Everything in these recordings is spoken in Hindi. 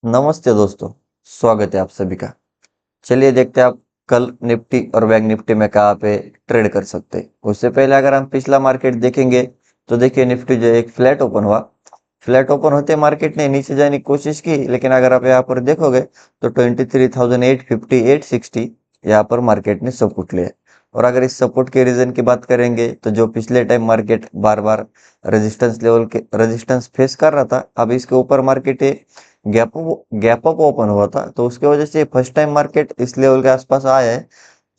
नमस्ते दोस्तों। स्वागत है आप सभी का। चलिए देखते हैं आप कल निफ्टी और बैंक निफ्टी में कहाँ पे ट्रेड कर सकते हैं। उससे पहले अगर हम पिछला मार्केट देखेंगे तो देखिए निफ्टी जो एक फ्लैट ओपन हुआ। फ्लैट ओपन होते मार्केट ने नीचे जाने की कोशिश की, लेकिन अगर आप यहाँ पर देखोगे तो 23,850 860 यहाँ पर मार्केट ने सपोर्ट लिया। और अगर इस सपोर्ट के रीजन की बात करेंगे तो जो पिछले टाइम मार्केट बार बार रेजिस्टेंस फेस कर रहा था, अब इसके ऊपर मार्केट गैप अप ओपन हुआ था, तो उसके वजह से फर्स्ट टाइम मार्केट इस लेवल के आसपास आया है।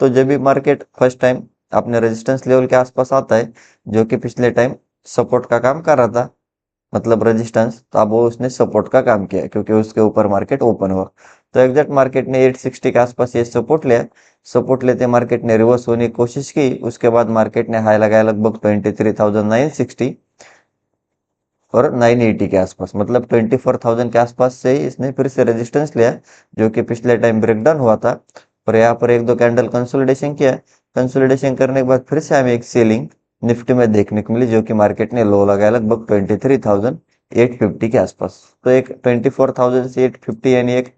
तो जब भी मार्केट फर्स्ट टाइम अपने रेजिस्टेंस लेवल के आसपास आता है, जो कि पिछले टाइम सपोर्ट का काम कर रहा था, मतलब रेजिस्टेंस, तो अब वो उसने सपोर्ट का काम किया क्योंकि उसके ऊपर मार्केट ओपन हुआ। तो एग्जैक्ट मार्केट ने 860 के आसपास ये सपोर्ट लिया। सपोर्ट लेते मार्केट ने रिवर्स होने की कोशिश की, उसके बाद मार्केट ने हाई लगाया लगभग 23,960 और 980 के आसपास, मतलब 24,000 के आसपास से ही इसने फिर से रेजिस्टेंस लिया, जो कि पिछले टाइम ब्रेकडाउन हुआ था। और यहाँ पर एक दो कैंडल कंसोलिडेशन किया। कंसोलिडेशन करने के बाद फिर से हमें एक सेलिंग निफ्टी में देखने को मिली, जो कि मार्केट ने लो लगाया लगभग 23,850 के आसपास। तो एक 24,000 से 850 यानी एक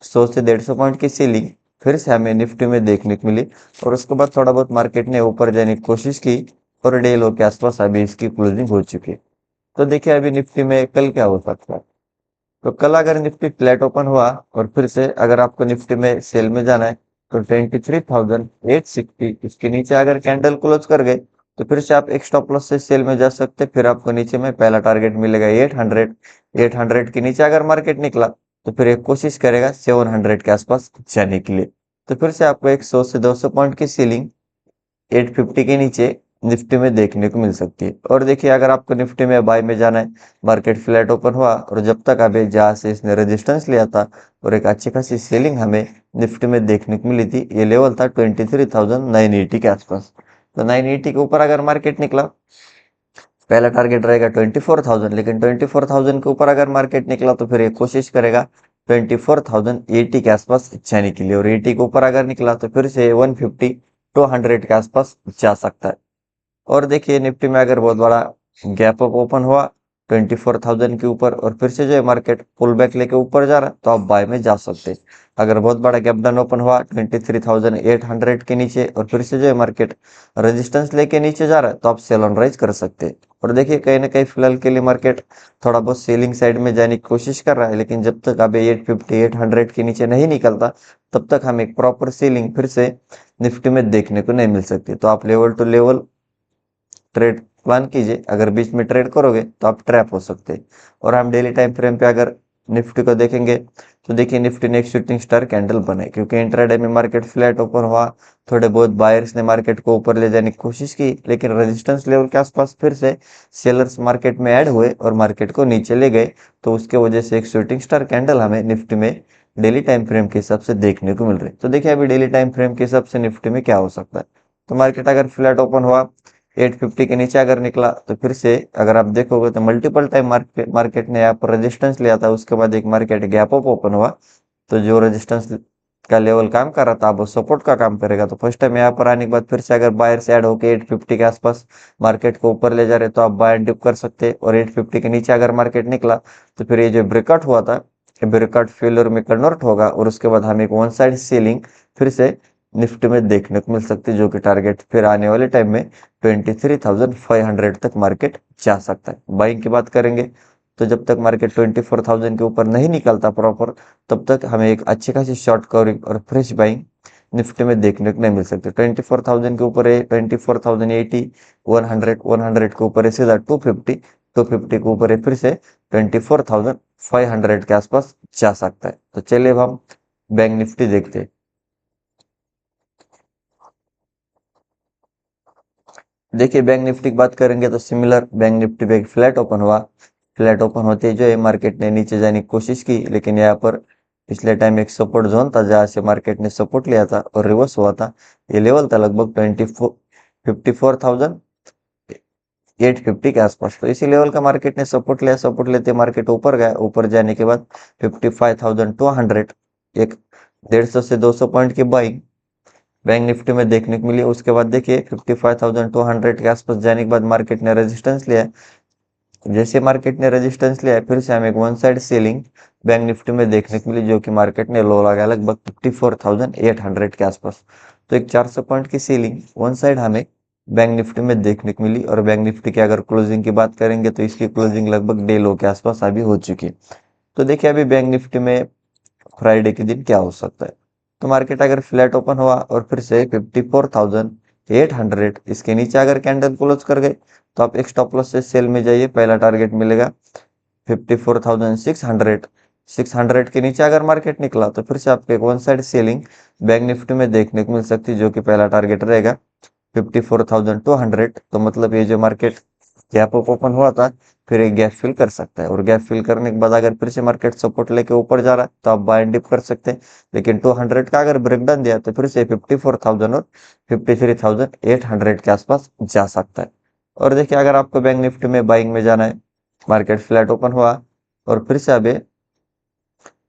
100 से 150 पॉइंट की सेलिंग फिर से हमें निफ्टी में देखने को मिली। और उसके बाद थोड़ा बहुत मार्केट ने ऊपर जाने की कोशिश की और डे लो के आसपास अभी इसकी क्लोजिंग हो चुकी है। तो देखिए अभी निफ्टी में कल क्या हो सकता है। तो कल अगर निफ्टी फ्लैट ओपन हुआ और फिर से अगर आपको निफ्टी में सेल में जाना है तो 23,860 इसके नीचे अगर कैंडल क्लोज कर गए तो फिर से आप एक स्टॉप लॉस से सेल में जा सकते हैं। फिर आपको नीचे में पहला टारगेट मिलेगा 800। 800 के नीचे अगर मार्केट निकला तो फिर एक कोशिश करेगा 700 के आसपास जाने के लिए। तो फिर से आपको एक 100 से 200 पॉइंट की सीलिंग 850 के नीचे निफ्टी में देखने को मिल सकती है। और देखिए अगर आपको निफ्टी में बाय में जाना है, मार्केट फ्लैट ओपन हुआ और जब तक अभी जहां से इसने रेजिस्टेंस लिया था और एक अच्छी खासी सेलिंग हमें निफ्टी में देखने को मिली थी, ये लेवल था 23,980 के आसपास। तो 980 के ऊपर अगर मार्केट निकला, पहला टारगेट रहेगा 24,000, लेकिन 24,000 के ऊपर अगर मार्केट निकला तो फिर ये कोशिश करेगा 24,080 के आसपास जाने के लिए। और 80 के ऊपर अगर निकला तो फिर से 150 टू 100 के आसपास जा सकता है। और देखिए निफ्टी में अगर बहुत बड़ा गैप अप ओपन हुआ 24,000 के ऊपर और फिर से जो है मार्केट पुल बैक लेके ऊपर जा रहा है तो आप बाय में जा सकते हैं। अगर बहुत बड़ा गैप डाउन ओपन हुआ 23,800 के नीचे और फिर से जो है मार्केट रेजिस्टेंस लेके नीचे जा रहा है तो आप सेल ऑन राइज कर सकते हैं। और देखिए कहीं ना कहीं फिलहाल के लिए मार्केट थोड़ा बहुत सेलिंग साइड में जाने की कोशिश कर रहा है, लेकिन जब तक अभी 850 800 के नीचे नहीं निकलता तब तक हमें एक प्रॉपर सेलिंग फिर से निफ्टी में देखने को नहीं मिल सकती। तो आप level to level trade plan कीजिए। अगर बीच में ट्रेड करोगे तो आप ट्रैप हो सकते हैं। और हम डेली टाइम फ्रेम पे अगर निफ्टी को देखेंगे तो देखिए निफ्टी ने एक शूटिंग स्टार कैंडल बनाई, क्योंकि इंट्राडे में मार्केट फ्लैट ओपन हुआ। थोड़े बहुत बायर्स ने मार्केट को ऊपर ले जाने की कोशिश की, लेकिन रेजिस्टेंस लेवल के आसपास फिर से सेलर्स मार्केट में ऐड हुए और मार्केट को नीचे ले गए। तो उसके वजह से एक शूटिंग स्टार कैंडल हमें निफ्टी में डेली टाइम फ्रेम के हिसाब से देखने को मिल रही है। तो देखिए अभी डेली टाइम फ्रेम के हिसाब से निफ्टी में क्या हो सकता है। तो मार्केट अगर फ्लैट ओपन हुआ 850 के नीचे अगर निकला तो फिर से अगर आप देखोगे तो मल्टीपल टाइम मार्केट ने यहाँ पर रेजिस्टेंस लिया था, उसके बाद एक मार्केट गैप अप ओपन हुआ। तो जो रेजिस्टेंस का लेवल काम कर रहा था अब वो सपोर्ट का काम करेगा। तो फर्स्ट टाइम यहाँ पर आने के बाद फिर से अगर बायर से ऐड होकर 850 के आसपास मार्केट को ऊपर ले जा रहे तो आप बाय एंड डिप कर सकते हैं। और 850 के नीचे अगर मार्केट निकला तो फिर ये जो ब्रेकआउट हुआ था, ब्रेकआउट फेलियर में कन्वर्ट होगा और उसके बाद हमें एक वन साइड सेलिंग फिर से निफ्टी में देखने को मिल सकती है, जो कि टारगेट फिर आने वाले टाइम में 23,500 तक मार्केट जा सकता है। बाइंग की बात करेंगे तो जब तक मार्केट 24,000 के ऊपर नहीं निकलता प्रॉपर, तब तक हमें एक अच्छी खासी शॉर्ट कवरिंग और फ्रेश बाइंग निफ्टी में देखने को नहीं मिल सकती। 24,000 के ऊपर है 24,080, 100 के ऊपर है सीधा 250, 250 के ऊपर है फिर से 24,500 के आसपास जा सकता है। तो चलिए अब हम बैंक निफ्टी देखते हैं। देखिए बैंक निफ्टी की बात करेंगे तो सिमिलर बैंक निफ्टी पे एक फ्लैट ओपन हुआ। फ्लैट ओपन होते ही जो है मार्केट ने नीचे जाने की कोशिश की, लेकिन यहाँ पर पिछले टाइम एक सपोर्ट जोन था जहां से मार्केट ने सपोर्ट लिया था और रिवर्स हुआ था। ये लेवल था लगभग 24,850 के आसपास। तो इसी लेवल का मार्केट ने सपोर्ट लिया। सपोर्ट लेते मार्केट ऊपर गया, ऊपर जाने के बाद 55,200 एक 150 से 200 पॉइंट की बाइंग बैंक निफ्टी में देखने को मिली। उसके बाद देखिए 55,200 के आसपास जाने के बाद मार्केट ने रेजिस्टेंस लिया। जैसे मार्केट ने रेजिस्टेंस लिया है, फिर से हमें एक one side selling bank Nifty में देखने को मिली, जो कि मार्केट ने लो लगाया लगभग 54,800 के आसपास। तो एक 400 पॉइंट की सेलिंग वन साइड हमें बैंक निफ्टी में देखने को मिली। और बैंक निफ्टी की अगर क्लोजिंग की बात करेंगे तो इसकी क्लोजिंग लगभग डे लो के आसपास अभी हो चुकी है। तो देखिए अभी बैंक निफ्टी में फ्राइडे के दिन क्या हो सकता है। तो मार्केट अगर फ्लैट ओपन हुआ और फिर से 54,800 इसके नीचे अगर कैंडल क्लोज कर गए, तो आप एक स्टॉप लॉस से सेल में जाइए। पहला टारगेट मिलेगा 54,600। 600 के नीचे अगर मार्केट निकला तो फिर से आपको एक one side selling bank Nifty में देखने को मिल सकती है, जो कि पहला टारगेट रहेगा 54,200। तो मतलब ये जो मार्केट गैप अप ओपन हुआ था, फिर एक गैप फिल कर सकता है। और गैप फिल करने के बाद अगर फिर से मार्केट सपोर्ट लेके ऊपर जा रहा है तो आप बाय एंड डिप कर सकते हैं। लेकिन 200 का अगर ब्रेकडाउन दिया तो फिर से 54,000 और 53,800 के आसपास जा सकता है। और देखिए अगर आपको बैंक निफ्टी में बाइंग में जाना है, मार्केट फ्लैट ओपन हुआ और फिर से अभी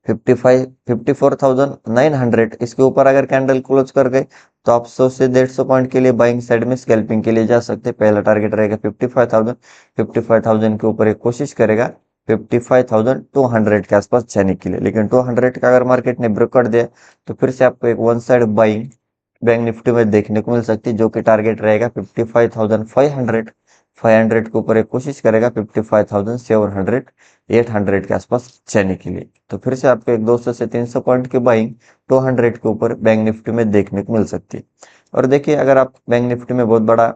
54,900 इसके ऊपर अगर कैंडल क्लोज कर गए, तो आप 100 से 150 पॉइंट के लिए बाइंग साइड में स्कैल्पिंग के लिए जा सकते हैं। पहला टारगेट रहेगा 55,000। 55,000 के ऊपर एक कोशिश करेगा 55,200 के आसपास जाने के लिए। लेकिन 200 का अगर मार्केट ने ब्रेक कर दिया, तो फिर से आपको एक one side buying bank Nifty में देखने को मिल सकती है, जो कि टारगेट रहेगा 55,500। 500 के ऊपर एक कोशिश करेगा 55,700 800 के आसपास जाने के लिए। तो फिर से आपको एक 200 से 300 पॉइंट की बाइंग 200 के ऊपर बैंक निफ्टी में देखने को मिल सकती है। और देखिए अगर आप बैंक निफ्टी में बहुत बड़ा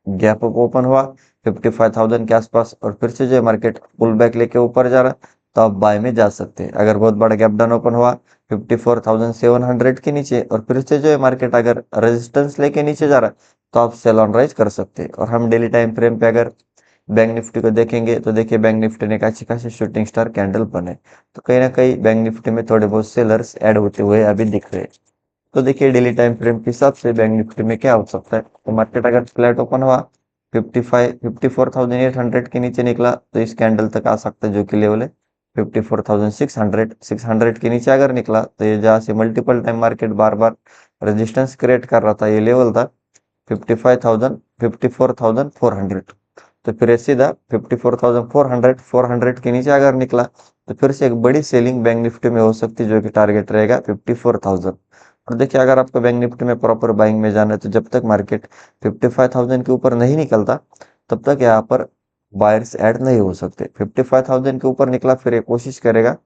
गैप अप ओपन हुआ 55,000 के आसपास और फिर से जो है मार्केट पुल बैक लेके ऊपर जा रहा, तो आप बाय में जा सकते हैं। अगर बहुत बड़ा गैप डाउन ओपन हुआ 54,700 के नीचे और फिर से जो है मार्केट अगर रेजिस्टेंस लेके नीचे जा रहा, तो आप सेल ऑन राइज कर सकते हैं। और हम डेली टाइम फ्रेम पे अगर बैंक निफ्टी को देखेंगे तो देखिए बैंक निफ्टी ने एक अच्छी खासी शूटिंग स्टार कैंडल बने, तो कहीं ना कहीं बैंक निफ्टी में थोड़े बहुत सेलर्स ऐड होते हुए अभी दिख रहे हैं। तो देखिए डेली टाइम फ्रेम के हिसाब से बैंक निफ्टी में क्या हो सकता है। तो मार्केट अगर फ्लैट ओपन हुआ 54,800 के नीचे निकला, तो इस कैंडल तक आ सकता है, जो कि लेवल है 54,600। 600 के नीचे अगर निकला तो ये जहाँ से मल्टीपल टाइम मार्केट बार बार रेजिस्टेंस क्रिएट कर रहा था, ये लेवल था 55,000 54,400। तो फिर सीधा 54,400 400 के नीचे अगर निकला, तो फिर से एक बड़ी सेलिंग बैंक निफ्टी में हो सकती है, जो कि टारगेट रहेगा 54,000। और देखिए अगर आपको बैंक निफ्टी में प्रॉपर बाइंग में जाना है, तो जब तक मार्केट 55,000 के ऊपर नहीं निकलता, तब तक यहाँ पर बायर्स ऐड नहीं हो सकते। 55,000 के ऊपर निकला फिर ये कोशिश करेगा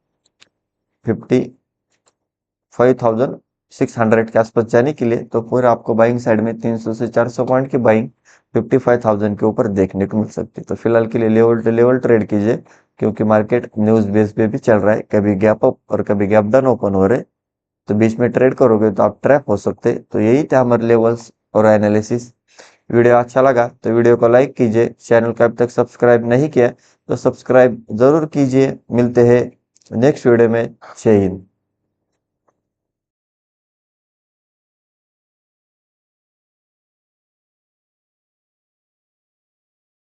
55,600 के आसपास जाने के लिए, तो फिर आपको बाइंग साइड में 300 से 400 पॉइंट की बाइंग 55,000 के ऊपर देखने को मिल सकती है। तो फिलहाल के लिए लेवल टू लेवल ट्रेड कीजिए, क्योंकि मार्केट न्यूज बेस पे भी चल रहा है, कभी गैप अप और कभी गैप डाउन ओपन हो रहे, तो बीच में ट्रेड करोगे तो आप ट्रैप हो सकते। तो यही थे हमारे लेवल्स और एनालिसिस। वीडियो अच्छा लगा तो वीडियो को लाइक कीजिए, चैनल को अब तक सब्सक्राइब नहीं किया तो सब्सक्राइब जरूर कीजिए। मिलते हैं नेक्स्ट वीडियो में। जय हिंद।